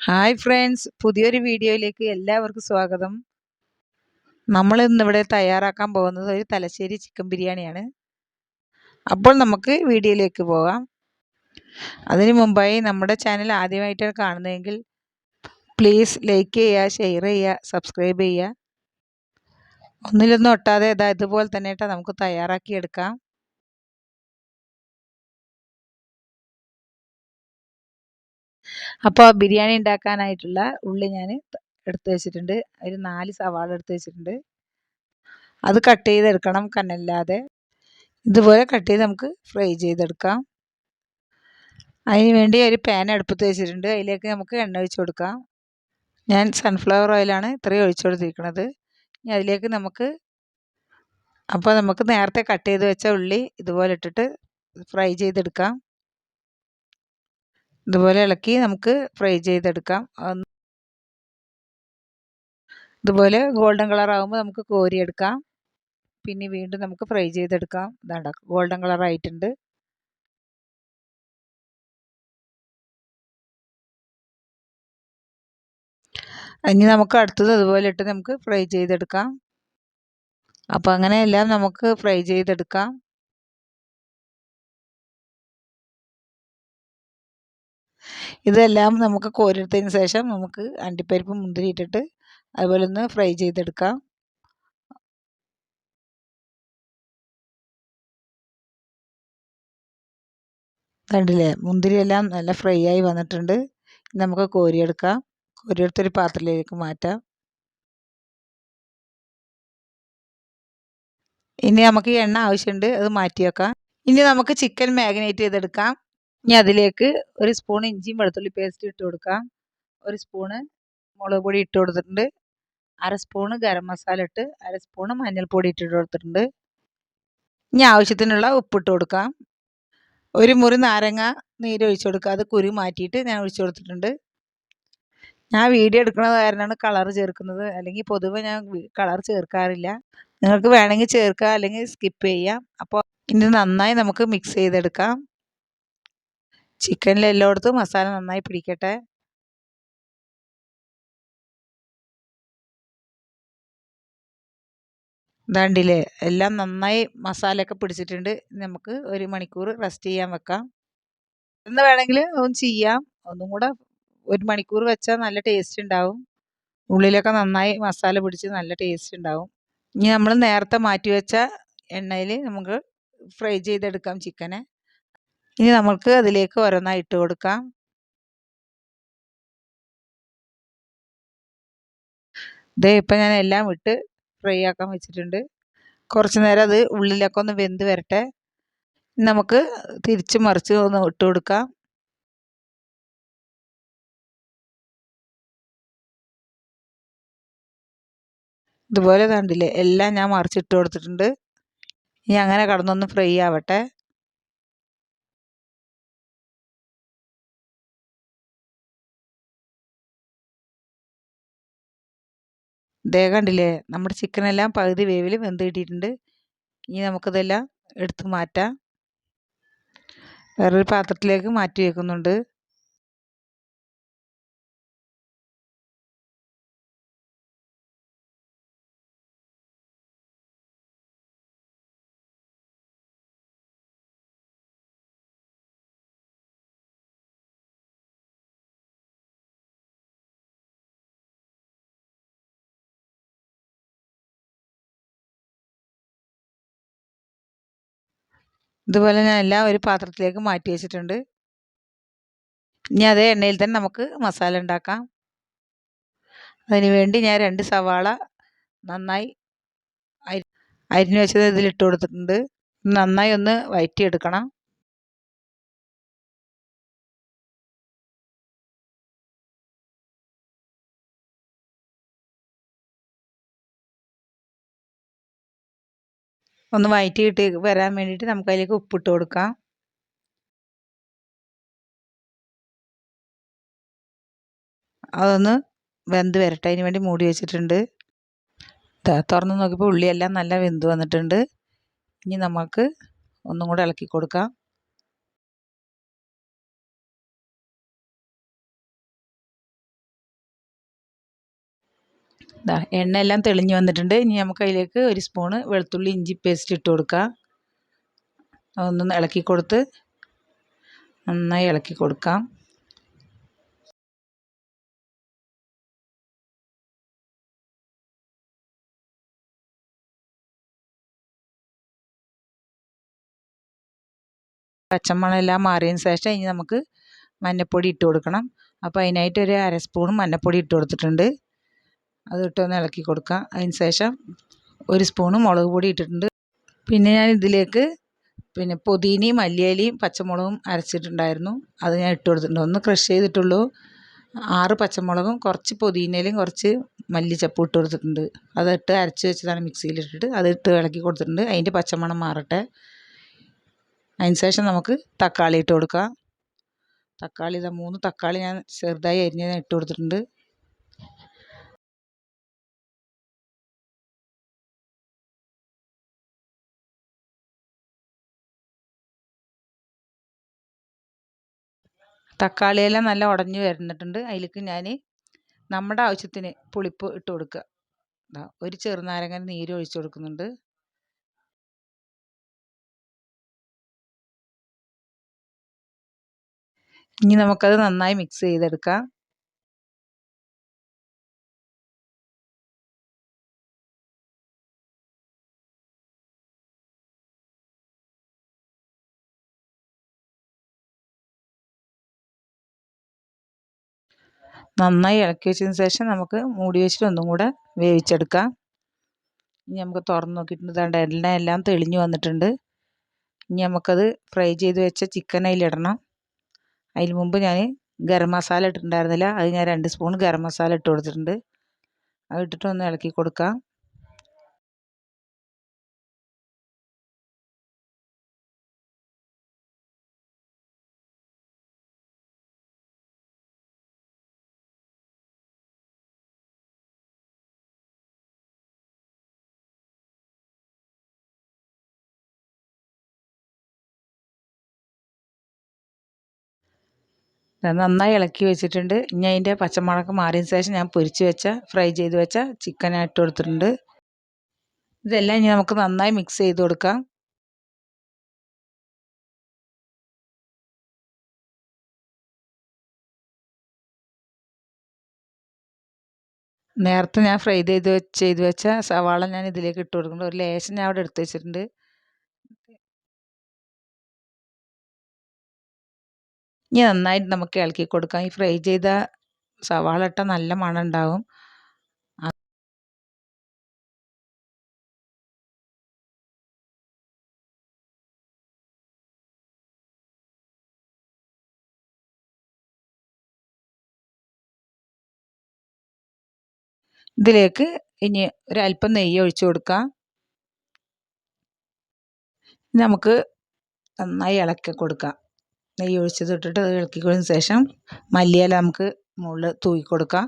Hi friends, പുതിയൊരു വീഡിയോയിലേക്ക് എല്ലാവർക്കും സ്വാഗതം. നമ്മൾ ഇന്നിവിടെ തയ്യാറാക്കാൻ പോകുന്നത് ഒരു തലശ്ശേരി ചിക്കൻ ബിരിയാണിയാണ്. അപ്പോൾ നമുക്ക് വീഡിയോയിലേക്ക് പോകാം. അതിനു മുമ്പായി നമ്മുടെ ചാനൽ ആദ്യമായിട്ടാണ് കാണുന്നതെങ്കിൽ പ്ലീസ് ലൈക്ക് ചെയ്യുക, ഷെയർ ചെയ്യുക, സബ്സ്ക്രൈബ് ചെയ്യുക. ഒന്നിലൊന്നും ഒട്ടാതെ ഇതുപോലെ തന്നെ നമുക്ക് തയ്യാറാക്കിയെടുക്കാം. അപ്പോൾ ബിരിയാണി ഉണ്ടാക്കാനായിട്ടുള്ള ഉള്ളി ഞാൻ എടുത്ത് വെച്ചിട്ടുണ്ട്. ഒരു 4 സവാള എടുത്ത് വെച്ചിട്ടുണ്ട്. അത് കട്ട് ചെയ്തെടുക്കണം, കനലില്ലാതെ. ഇതുപോലെ കട്ട് ചെയ്ത് നമുക്ക് ഫ്രൈ ചെയ്തെടുക്കാം. അതിന് വേണ്ടി ഒരു പാൻ അടുപ്പത്ത് വെച്ചിട്ടുണ്ട്. അതിലേക്ക് നമുക്ക് എണ്ണ ഒഴിച്ച് കൊടുക്കാം. ഞാൻ സൺഫ്ലവർ ഓയിലാണ് ഇത്രയും ഒഴിച്ചു കൊടുത്തിരിക്കുന്നത്. ഇനി അതിലേക്ക് നമുക്ക് നേരത്തെ കട്ട് ചെയ്ത് വെച്ച ഉള്ളി ഇതുപോലെ ഇട്ടിട്ട് ഫ്രൈ ചെയ്തെടുക്കാം. ഇതുപോലെ ഇളക്കി നമുക്ക് ഫ്രൈ ചെയ്തെടുക്കാം. ഇതുപോലെ ഗോൾഡൻ കളർ ആകുമ്പോൾ നമുക്ക് കോരിയെടുക്കാം. പിന്നെ വീണ്ടും നമുക്ക് ഫ്രൈ ചെയ്തെടുക്കാം. ഇതാണ്ട ഗോൾഡൻ കളർ ആയിട്ടുണ്ട്. ഇനി നമുക്ക് അടുത്തത് അതുപോലെ ഇട്ട് നമുക്ക് ഫ്രൈ ചെയ്തെടുക്കാം. അപ്പോൾ അങ്ങനെയെല്ലാം നമുക്ക് ഫ്രൈ ചെയ്തെടുക്കാം. ഇതെല്ലാം നമുക്ക് കോരിയെടുത്തതിന് ശേഷം നമുക്ക് അണ്ടിപ്പരിപ്പ് മുന്തിരി ഇട്ടിട്ട് അതുപോലെ ഒന്ന് ഫ്രൈ ചെയ്തെടുക്കാം. കണ്ടില്ലേ, മുന്തിരിയെല്ലാം നല്ല ഫ്രൈ ആയി വന്നിട്ടുണ്ട്. നമുക്ക് കോരിയെടുക്കാം. കോരിയെടുത്തൊരു പാത്രത്തിലേക്ക് മാറ്റാം. ഇനി നമുക്ക് ഈ എണ്ണ ആവശ്യമുണ്ട്, അത് മാറ്റി വെക്കാം. ഇനി നമുക്ക് ചിക്കൻ മാഗ്നേറ്റ് ചെയ്തെടുക്കാം. ഇനി അതിലേക്ക് ഒരു സ്പൂൺ ഇഞ്ചിയും വെളുത്തുള്ളി പേസ്റ്റ് ഇട്ട് കൊടുക്കാം. ഒരു സ്പൂണ് മുളക് പൊടി ഇട്ട് കൊടുത്തിട്ടുണ്ട്. അര സ്പൂണ് ഗരം മസാല ഇട്ട്, അര സ്പൂണ് മഞ്ഞൾപ്പൊടി ഇട്ടിട്ട് കൊടുത്തിട്ടുണ്ട്. ഇനി ആവശ്യത്തിനുള്ള ഉപ്പിട്ട് കൊടുക്കാം. ഒരു മുറി നാരങ്ങ നീര് ഒഴിച്ചു കൊടുക്കുക. അത് കുരു മാറ്റിയിട്ട് ഞാൻ ഒഴിച്ചു കൊടുത്തിട്ടുണ്ട്. ഞാൻ വീഡിയോ എടുക്കുന്നത് കാരണമാണ് കളർ ചേർക്കുന്നത്. അല്ലെങ്കിൽ പൊതുവെ ഞാൻ കളർ ചേർക്കാറില്ല. നിങ്ങൾക്ക് വേണമെങ്കിൽ ചേർക്കാം, അല്ലെങ്കിൽ സ്കിപ്പ് ചെയ്യാം. അപ്പോൾ ഇനി നന്നായി നമുക്ക് മിക്സ് ചെയ്തെടുക്കാം. ചിക്കനിൽ എല്ലായിടത്തും മസാല നന്നായി പിടിക്കട്ടെ. ഇതാണ്ടില്ലേ, എല്ലാം നന്നായി മസാലയൊക്കെ പിടിച്ചിട്ടുണ്ട്. നമുക്ക് 1 മണിക്കൂർ റെസ്റ്റ് ചെയ്യാൻ വെക്കാം. എന്ന് വേണമെങ്കിൽ ഒന്ന് ചെയ്യാം. ഒന്നും കൂടെ 1 മണിക്കൂർ വെച്ചാൽ നല്ല ടേസ്റ്റ് ഉണ്ടാവും. ഉള്ളിലൊക്കെ നന്നായി മസാല പിടിച്ച് നല്ല ടേസ്റ്റ് ഉണ്ടാവും. ഇനി നമ്മൾ നേരത്തെ മാറ്റി വെച്ച എണ്ണയിൽ നമുക്ക് ഫ്രൈ ചെയ്തെടുക്കാം ചിക്കനെ. ഇനി നമുക്ക് അതിലേക്ക് ഓരോന്നായി ഇട്ട് കൊടുക്കാം. ഇപ്പം ഞാൻ എല്ലാം ഇട്ട് ഫ്രൈ ആക്കാൻ വെച്ചിട്ടുണ്ട്. കുറച്ച് നേരം അത് ഉള്ളിലൊക്കെ ഒന്ന് വെന്ത് വരട്ടെ. നമുക്ക് തിരിച്ച് മറിച്ച് ഒന്ന് ഇട്ട് കൊടുക്കാം. ഇതുപോലെ കണ്ടില്ലേ, എല്ലാം ഞാൻ മറിച്ചിട്ട് കൊടുത്തിട്ടുണ്ട്. ഇനി അങ്ങനെ കടന്നൊന്ന് ഫ്രൈ ആവട്ടെ. കണ്ടില്ലേ, നമ്മുടെ ചിക്കനെല്ലാം പകുതി വേവിൽ വെന്ത് കിട്ടിയിട്ടുണ്ട്. ഇനി നമുക്കിതെല്ലാം എടുത്ത് മാറ്റാം. വേറൊരു പാത്രത്തിലേക്ക് മാറ്റി വെക്കുന്നുണ്ട്. ഇതുപോലെ ഞാൻ എല്ലാം ഒരു പാത്രത്തിലേക്ക് മാറ്റി വെച്ചിട്ടുണ്ട്. ഇനി അതേ എണ്ണയിൽ തന്നെ നമുക്ക് മസാല ഉണ്ടാക്കാം. അതിന് വേണ്ടി ഞാൻ 2 സവാള നന്നായി അരിഞ്ഞു വെച്ചത് ഇതിലിട്ട് കൊടുത്തിട്ടുണ്ട്. നന്നായി ഒന്ന് വഴറ്റിയെടുക്കണം. ഒന്ന് വഴറ്റി വരാൻ വേണ്ടിയിട്ട് നമുക്ക് അതിലേക്ക് ഉപ്പിട്ട് കൊടുക്കാം. അതൊന്ന് വെന്ത് വരട്ടെ, അതിന് വേണ്ടി മൂടി വെച്ചിട്ടുണ്ട്. തുറന്ന് നോക്കിയപ്പോൾ ഉള്ളിയെല്ലാം നല്ല വെന്ത് വന്നിട്ടുണ്ട്. ഇനി നമുക്ക് ഒന്നും കൂടെ ഇളക്കി കൊടുക്കാം. ഇതാ എണ്ണ എല്ലാം തെളിഞ്ഞ് വന്നിട്ടുണ്ട്. ഇനി നമുക്ക് അതിലേക്ക് ഒരു സ്പൂണ് വെളുത്തുള്ളി ഇഞ്ചി പേസ്റ്റ് ഇട്ട് കൊടുക്കാം. അതൊന്ന് ഇളക്കി കൊടുത്ത് നന്നായി ഇളക്കി കൊടുക്കാം. പച്ചമണം എല്ലാം മാറിയതിന് ശേഷം ഇനി നമുക്ക് മഞ്ഞൾപ്പൊടി ഇട്ട് കൊടുക്കണം. അപ്പോൾ അതിനായിട്ട് ഒരു അര സ്പൂൺ മഞ്ഞൾപ്പൊടി ഇട്ട് കൊടുത്തിട്ടുണ്ട്. അതിട്ടൊന്ന് ഇളക്കി കൊടുക്കാം. അതിന് ശേഷം ഒരു സ്പൂണ് മുളക് പൊടി ഇട്ടിട്ടുണ്ട്. പിന്നെ ഞാൻ ഇതിലേക്ക് പുതിനയും മല്ലിയിലയും പച്ചമുളകും അരച്ചിട്ടുണ്ടായിരുന്നു. അത് ഞാൻ ഇട്ട് കൊടുത്തിട്ടുണ്ട്. ഒന്ന് ക്രഷ് ചെയ്തിട്ടുള്ളൂ. 6 പച്ചമുളകും കുറച്ച് പുതിനയിലയും കുറച്ച് മല്ലിച്ചപ്പും ഇട്ട് കൊടുത്തിട്ടുണ്ട്. അതിട്ട് അരച്ച് വെച്ചതാണ് മിക്സിയിലിട്ടിട്ട്. അതിട്ട് ഇളക്കി കൊടുത്തിട്ടുണ്ട്. അതിൻ്റെ പച്ചമണം മാറട്ടെ. അതിന് ശേഷം നമുക്ക് തക്കാളി ഇട്ട് കൊടുക്കാം. തക്കാളി 3 തക്കാളി ഞാൻ ചെറുതായി അരിഞ്ഞ് ഇട്ട് കൊടുത്തിട്ടുണ്ട്. തക്കാളിയെല്ലാം നല്ല ഉടഞ്ഞ് വരുന്നിട്ടുണ്ട്. അതിലേക്ക് ഞാൻ നമ്മുടെ ആവശ്യത്തിന് പുളിപ്പ് ഇട്ട് കൊടുക്കുക. ഒരു ചെറുനാരങ്ങ നീര് ഒഴിച്ച് കൊടുക്കുന്നുണ്ട്. ഇനി നമുക്കത് നന്നായി മിക്സ് ചെയ്തെടുക്കാം. നന്നായി ഇളക്കി വെച്ചതിന് ശേഷം നമുക്ക് മൂടി വെച്ചിട്ട് ഒന്നും കൂടെ വേവിച്ചെടുക്കാം. ഇനി നമുക്ക് തുറന്ന് നോക്കിയിട്ടുണ്ട്. എണ്ണ എല്ലാം തെളിഞ്ഞ് വന്നിട്ടുണ്ട്. ഇനി നമുക്കത് ഫ്രൈ ചെയ്ത് വെച്ച ചിക്കൻ അതിലിടണം. അതിന് മുമ്പ് ഞാൻ ഗരം മസാല ഇട്ടിട്ടുണ്ടായിരുന്നില്ല. അത് ഞാൻ 2 സ്പൂൺ ഗരം മസാല ഇട്ട് കൊടുത്തിട്ടുണ്ട്. അത് ഇട്ടിട്ട് ഒന്ന് ഇളക്കി കൊടുക്കാം. നന്നായി ഇളക്കി വെച്ചിട്ടുണ്ട്. ഇനി അതിൻ്റെ പച്ചമണമൊക്കെ മാറിയതിന് ശേഷം ഞാൻ ഫ്രൈ ചെയ്ത് വെച്ച ചിക്കൻ ഇട്ട് കൊടുത്തിട്ടുണ്ട്. ഇതെല്ലാം ഇനി നമുക്ക് നന്നായി മിക്സ് ചെയ്ത് കൊടുക്കാം. നേരത്തെ ഞാൻ ഫ്രൈ ചെയ്ത് വെച്ച സവാള ഞാൻ ഇതിലേക്ക് ഇട്ട് കൊടുക്കുന്നുണ്ട്. ഒരു ലേശം ഞാൻ അവിടെ എടുത്ത് വെച്ചിട്ടുണ്ട്. ഇനി നന്നായിട്ട് നമുക്ക് ഇളക്കി കൊടുക്കാം. ഈ ഫ്രൈ ചെയ്ത സവാള ഇട്ടാൽ നല്ല മണം ഉണ്ടാവും. ഇതിലേക്ക് ഇനി ഒരല്പം നെയ്യ് ഒഴിച്ച് കൊടുക്കാം. നമുക്ക് നന്നായി ഇളക്കി കൊടുക്കാം. നെയ്യ് ഒഴിച്ചത് ഇട്ടിട്ട് അത് ഇളക്കി കൊടുത്തതിന് ശേഷം മല്ലിയില നമുക്ക് മുകളിൽ തൂക്കി കൊടുക്കാം.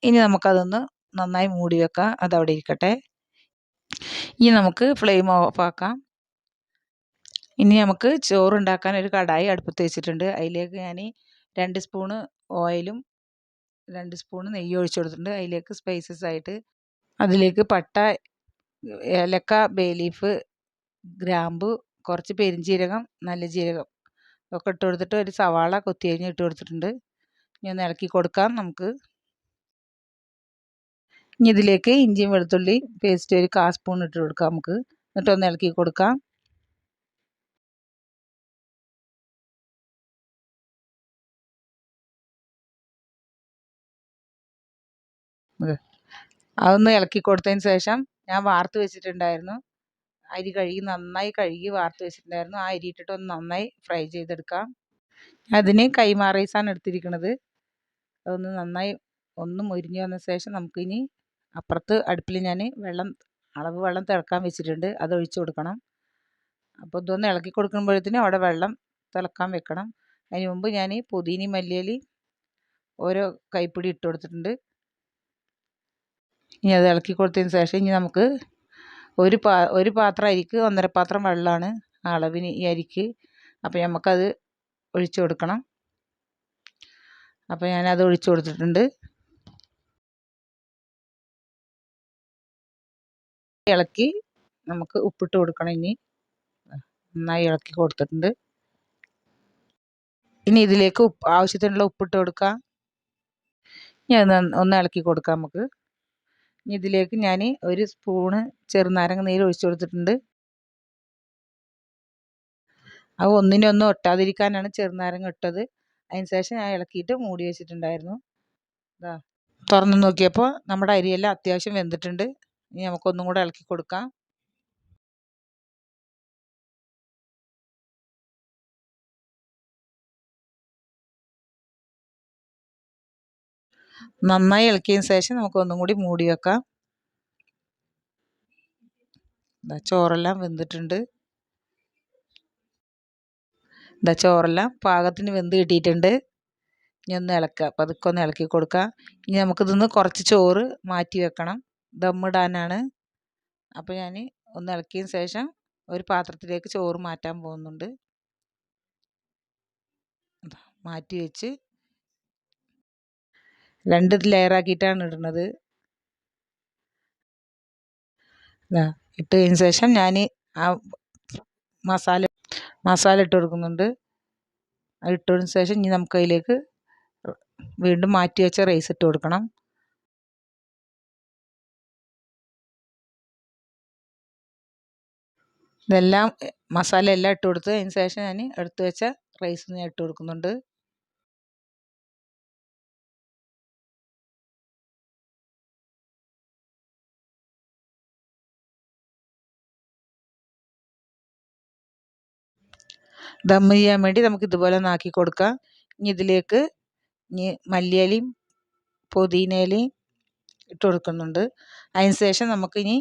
ഇനി നമുക്കതൊന്ന് നന്നായി മൂടി വെക്കാം. അതവിടെ ഇരിക്കട്ടെ. ഇനി നമുക്ക് ഫ്ലെയിം ഓഫ് ആക്കാം. ഇനി നമുക്ക് ചോറുണ്ടാക്കാൻ ഒരു കടായി അടുപ്പത്ത് വെച്ചിട്ടുണ്ട്. അതിലേക്ക് ഞാൻ 2 സ്പൂണ് ഓയിലും 2 സ്പൂണ് നെയ്യ് ഒഴിച്ച് കൊടുത്തിട്ടുണ്ട്. അതിലേക്ക് സ്പൈസസ് ആയിട്ട് അതിലേക്ക് പട്ട, ഏലക്ക, ബേ ലീഫ്, ഗ്രാമ്പു, കുറച്ച് പെരിഞ്ജീരകം, നല്ല ജീരകം ഒക്കെ ഇട്ട് കൊടുത്തിട്ട് ഒരു സവാള കൊത്തി അരിഞ്ഞ് ഇട്ട് കൊടുത്തിട്ടുണ്ട്. ഇനി ഒന്ന് ഇളക്കി കൊടുക്കാം നമുക്ക്. ഇനി ഇതിലേക്ക് ഇഞ്ചിയും വെളുത്തുള്ളി പേസ്റ്റ് ഒരു 1/4 സ്പൂൺ ഇട്ട് കൊടുക്കാം നമുക്ക്. എന്നിട്ടൊന്ന് ഇളക്കി കൊടുക്കാം. അതൊന്ന് ഇളക്കി കൊടുത്തതിന് ശേഷം ഞാൻ വാർത്ത് വെച്ചിട്ടുണ്ടായിരുന്നു അരി നന്നായി കഴുകി വാർത്ത് വെച്ചിട്ടുണ്ടായിരുന്നു. ആ അരി ഇട്ടിട്ട് ഒന്ന് നന്നായി ഫ്രൈ ചെയ്തെടുക്കാം. അതിന് കൈമാ റൈസാണ് എടുത്തിരിക്കുന്നത്. അതൊന്ന് നന്നായി ഒന്ന് മൊരിഞ്ഞ് വന്ന ശേഷം നമുക്കിനി അപ്പുറത്ത് അടുപ്പിൽ ഞാൻ അളവ് വെള്ളം തിളക്കാൻ വെച്ചിട്ടുണ്ട്. അത് ഒഴിച്ച് കൊടുക്കണം. അപ്പോൾ ഇതൊന്ന് ഇളക്കി കൊടുക്കുമ്പോഴത്തേനും അവിടെ വെള്ളം തിളക്കാൻ വെക്കണം. അതിന് മുമ്പ് ഞാൻ പുതിനയും മല്ലിയിലയും ഓരോ കൈപ്പിടി ഇട്ട് കൊടുത്തിട്ടുണ്ട്. ഇനി അത് ഇളക്കി കൊടുത്തതിന് ശേഷം ഇനി നമുക്ക് ഒരു പാത്രം അരിക്ക് 1.5 പാത്രം വെള്ളമാണ് അളവിന് ഈ അരിക്ക്. അപ്പോൾ നമുക്കത് ഒഴിച്ചു കൊടുക്കണം. അപ്പോൾ ഞാനത് ഒഴിച്ചു കൊടുത്തിട്ടുണ്ട്. ഇളക്കി നമുക്ക് ഉപ്പിട്ട് കൊടുക്കണം. ഇനി നന്നായി ഇളക്കി കൊടുത്തിട്ടുണ്ട്. ഇനി ഇതിലേക്ക് ആവശ്യത്തിനുള്ള ഉപ്പിട്ട് കൊടുക്കാം. ഞാൻ ഒന്ന് ഇളക്കി കൊടുക്കാം നമുക്ക്. ഇനി ഇതിലേക്ക് ഞാൻ ഒരു സ്പൂണ് ചെറുനാരങ്ങ നീര് ഒഴിച്ചു കൊടുത്തിട്ടുണ്ട്. അത് ഒന്നിനൊന്നും ഒട്ടാതിരിക്കാനാണ് ചെറുനാരങ്ങ ഇട്ടത്. അതിന് ശേഷം ഞാൻ ഇളക്കിയിട്ട് മൂടി വെച്ചിട്ടുണ്ടായിരുന്നു. ഇതാ തുറന്ന് നോക്കിയപ്പോൾ നമ്മുടെ അരിയെല്ലാം അത്യാവശ്യം വെന്തിട്ടുണ്ട്. ഇനി നമുക്കൊന്നും കൂടെ ഇളക്കി കൊടുക്കാം. നന്നായി ഇളക്കിയതിന് ശേഷം നമുക്കൊന്നും കൂടി മൂടി വെക്കാം. ചോറെല്ലാം വെന്തിട്ടുണ്ട്. ചോറെല്ലാം പാകത്തിന് വെന്ത് കിട്ടിയിട്ടുണ്ട്. ഇനി ഒന്ന് ഇളക്കുക, പതുക്കെ ഒന്ന് ഇളക്കി കൊടുക്കുക. ഇനി നമുക്കിതൊന്ന് കുറച്ച് ചോറ് മാറ്റി വെക്കണം, ദമ്മിടാനാണ്. അപ്പോൾ ഞാൻ ഒന്ന് ഇളക്കിയതിന് ശേഷം ഒരു പാത്രത്തിലേക്ക് ചോറ് മാറ്റാൻ പോകുന്നുണ്ട്. മാറ്റി വെച്ച് 2 ലെയറാക്കിയിട്ടാണ് ഇടുന്നത്. ഇട്ടതിന് ശേഷം ഞാൻ ആ മസാല ഇട്ട് കൊടുക്കുന്നുണ്ട്. അത് ഇട്ടതിന് ശേഷം ഇനി നമുക്കതിലേക്ക് വീണ്ടും മാറ്റി വെച്ച റൈസ് ഇട്ട് കൊടുക്കണം. ഇതെല്ലാം മസാല എല്ലാം ഇട്ട് കൊടുത്ത് അതിന് ശേഷം ഞാൻ എടുത്ത് വെച്ച റൈസ് ഞാൻ ഇട്ട് കൊടുക്കുന്നുണ്ട്. ദം ചെയ്യാൻ വേണ്ടി നമുക്ക് ഇതുപോലെ ഒന്ന് ആക്കി കൊടുക്കാം. ഇനി ഇതിലേക്ക് മല്ലിയിലയും പുതിനയിലയും ഇട്ട് കൊടുക്കുന്നുണ്ട്. അതിന് ശേഷം നമുക്കിനി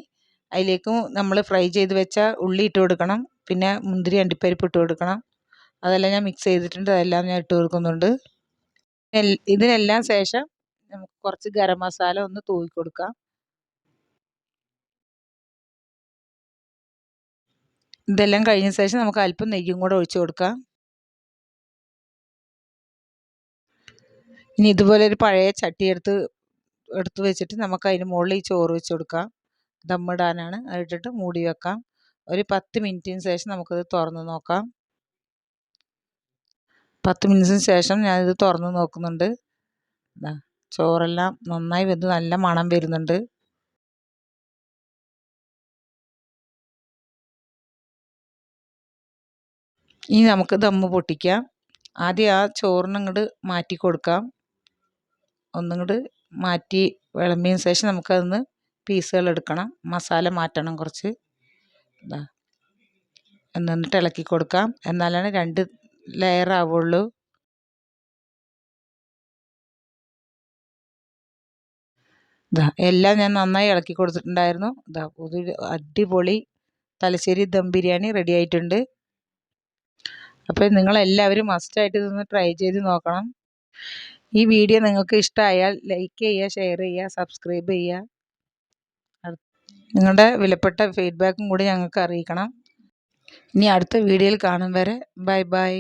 അതിലേക്ക് നമ്മൾ ഫ്രൈ ചെയ്ത് വെച്ച ഉള്ളി ഇട്ട് കൊടുക്കണം. പിന്നെ മുന്തിരി അണ്ടിപ്പരിപ്പ് ഇട്ട് കൊടുക്കണം. അതെല്ലാം ഞാൻ മിക്സ് ചെയ്തിട്ടുണ്ട്. അതെല്ലാം ഞാൻ ഇട്ട് കൊടുക്കുന്നുണ്ട്. ഇതിനെല്ലാം ശേഷം നമുക്ക് കുറച്ച് ഗരം മസാല ഒന്ന് തൂവി കൊടുക്കാം. ഇതെല്ലാം കഴിഞ്ഞ ശേഷം നമുക്ക് അല്പം നെയ്യും കൂടെ ഒഴിച്ചു കൊടുക്കാം. ഇനി ഇതുപോലെ ഒരു പഴയ ചട്ടി എടുത്ത് വെച്ചിട്ട് നമുക്ക് അതിന് മുകളിൽ ഈ ചോറ് വെച്ച് കൊടുക്കാം. ദമ്മിടാനാണ്. അതിട്ടിട്ട് മൂടി വെക്കാം. ഒരു 10 മിനിറ്റിന് ശേഷം നമുക്കത് തുറന്ന് നോക്കാം. 10 മിനിറ്റിന് ശേഷം ഞാനിത് തുറന്ന് നോക്കുന്നുണ്ട്. ചോറെല്ലാം നന്നായി വെന്ത് നല്ല മണം വരുന്നുണ്ട്. ഇനി നമുക്ക് ദമ്മ് പൊട്ടിക്കാം. ആദ്യം ആ ചോറിനങ്ങോട്ട് മാറ്റി കൊടുക്കാം. ഒന്നിങ്ങോട്ട് മാറ്റി വിളമ്പിയതിന് ശേഷം നമുക്കതൊന്ന് പീസുകൾ എടുക്കണം. മസാല മാറ്റണം കുറച്ച്. എന്നിട്ട് ഇളക്കി കൊടുക്കാം. എന്നാലാണ് 2 ലെയർ ആവുള്ളൂ. എല്ലാം ഞാൻ നന്നായി ഇളക്കി കൊടുത്തിട്ടുണ്ടായിരുന്നു. ഒരു അടിപൊളി തലശ്ശേരി ദം ബിരിയാണി റെഡി ആയിട്ടുണ്ട്. അപ്പോൾ നിങ്ങളെല്ലാവരും മസ്റ്റായിട്ട് ഇതൊന്ന് ട്രൈ ചെയ്ത് നോക്കണം. ഈ വീഡിയോ നിങ്ങൾക്ക് ഇഷ്ടമായാൽ ലൈക്ക് ചെയ്യുക, ഷെയർ ചെയ്യുക, സബ്സ്ക്രൈബ് ചെയ്യുക. നിങ്ങളുടെ വിലപ്പെട്ട ഫീഡ്ബാക്കും കൂടി ഞങ്ങൾക്ക് അറിയിക്കണം. ഇനി അടുത്ത വീഡിയോയിൽ കാണും വരെ ബൈ ബൈ.